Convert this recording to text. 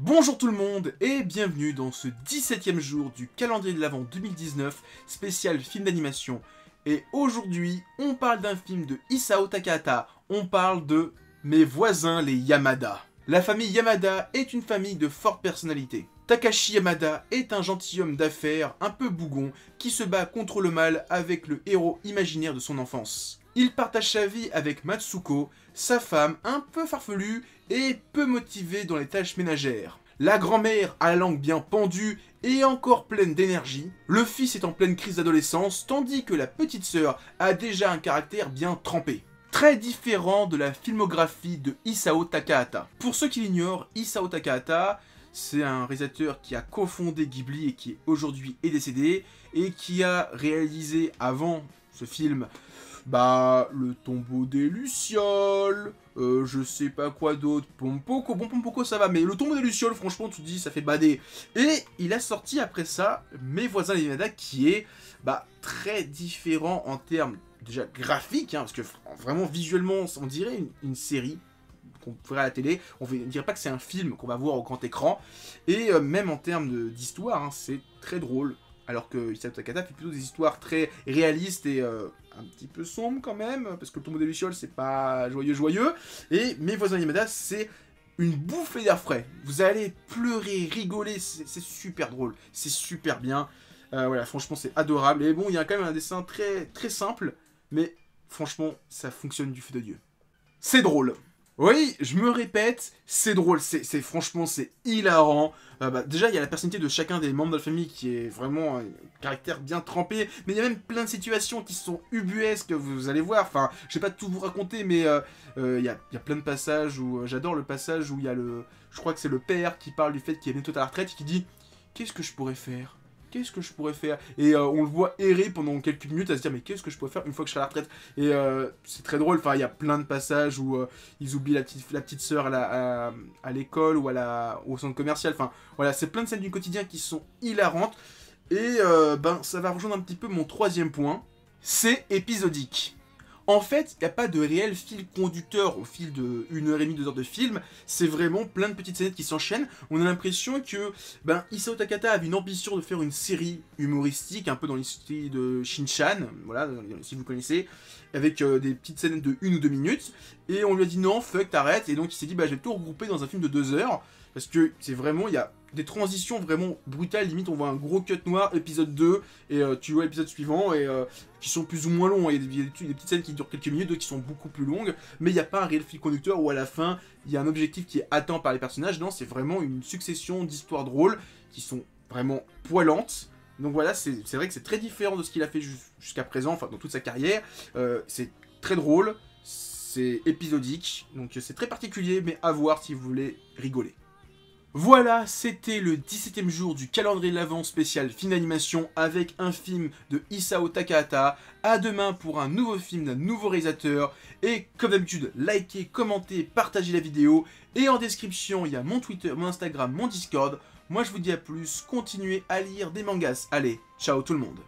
Bonjour tout le monde et bienvenue dans ce 17e jour du calendrier de l'Avent 2019, spécial film d'animation. Et aujourd'hui, on parle d'un film de Isao Takahata, on parle de Mes voisins les Yamada. La famille Yamada est une famille de forte personnalité. Takashi Yamada est un gentilhomme d'affaires un peu bougon qui se bat contre le mal avec le héros imaginaire de son enfance. Il partage sa vie avec Matsuko, sa femme un peu farfelue et peu motivée dans les tâches ménagères. La grand-mère a la langue bien pendue et encore pleine d'énergie. Le fils est en pleine crise d'adolescence, tandis que la petite sœur a déjà un caractère bien trempé. Très différent de la filmographie de Isao Takahata. Pour ceux qui l'ignorent, Isao Takahata, c'est un réalisateur qui a cofondé Ghibli et qui aujourd'hui est décédé, et qui a réalisé avant ce film Le Tombeau des Lucioles, je sais pas quoi d'autre, Pompoko, bon Pompoko ça va, mais Le Tombeau des Lucioles, franchement tu te dis ça fait bader. Et il a sorti après ça Mes voisins les Yamada, qui est très différent en termes déjà graphiques, parce que vraiment visuellement on dirait une série qu'on ferait à la télé, on ne dirait pas que c'est un film qu'on va voir au grand écran, et même en termes d'histoire, c'est très drôle. Alors que Isao Takahata fait plutôt des histoires très réalistes et un petit peu sombres quand même, parce que Le Tombeau des Lucioles, c'est pas joyeux. Et Mes voisins Yamada, c'est une bouffée d'air frais. Vous allez pleurer, rigoler, c'est super drôle, c'est super bien. Voilà, franchement, c'est adorable. Et bon, il y a quand même un dessin très, très simple, mais franchement, ça fonctionne du feu de Dieu. C'est drôle. Oui, je me répète, c'est drôle, franchement, c'est hilarant. Déjà, il y a la personnalité de chacun des membres de la famille qui est vraiment un caractère bien trempé, mais il y a même plein de situations qui sont ubuesques, vous allez voir. Enfin, je vais pas tout vous raconter, mais il y a plein de passages où j'adore le passage où il y a je crois que c'est le père qui parle du fait qu'il est bientôt à la retraite et qui dit « Qu'est-ce que je pourrais faire ? Qu'est-ce que je pourrais faire ?» Et on le voit errer pendant quelques minutes à se dire « Mais qu'est-ce que je pourrais faire une fois que je serai à la retraite ?» Et c'est très drôle, enfin il y a plein de passages où ils oublient la petite sœur à l'école ou au centre commercial. Enfin voilà, c'est plein de scènes du quotidien qui sont hilarantes. Et ça va rejoindre un petit peu mon troisième point, c'est épisodique. En fait, il n'y a pas de réel fil conducteur au fil de 1h30, 2 heures de film. C'est vraiment plein de petites scènes qui s'enchaînent. On a l'impression que Isao Takahata avait une ambition de faire une série humoristique, un peu dans l'esprit de Shin-Chan, voilà, si vous connaissez, avec des petites scènes de 1 ou 2 minutes. Et on lui a dit non, fuck, t'arrêtes. Et donc il s'est dit, je vais tout regrouper dans un film de 2 heures. Parce que c'est vraiment, il y a des transitions vraiment brutales, limite on voit un gros cut noir, épisode 2, et tu vois l'épisode suivant, et qui sont plus ou moins longs, il y a des petites scènes qui durent quelques minutes, d'autres qui sont beaucoup plus longues, mais il n'y a pas un réel fil conducteur où à la fin, il y a un objectif qui est atteint par les personnages. Non, c'est vraiment une succession d'histoires drôles, qui sont vraiment poilantes. Donc voilà, c'est vrai que c'est très différent de ce qu'il a fait jusqu'à présent, enfin dans toute sa carrière. C'est très drôle, c'est épisodique, donc c'est très particulier, mais à voir si vous voulez rigoler. Voilà, c'était le 17e jour du calendrier de l'Avent spécial film d'animation avec un film de Isao Takahata. À demain pour un nouveau film d'un nouveau réalisateur. Et comme d'habitude, likez, commentez, partagez la vidéo. Et en description, il y a mon Twitter, mon Instagram, mon Discord. Moi je vous dis à plus, continuez à lire des mangas. Allez, ciao tout le monde.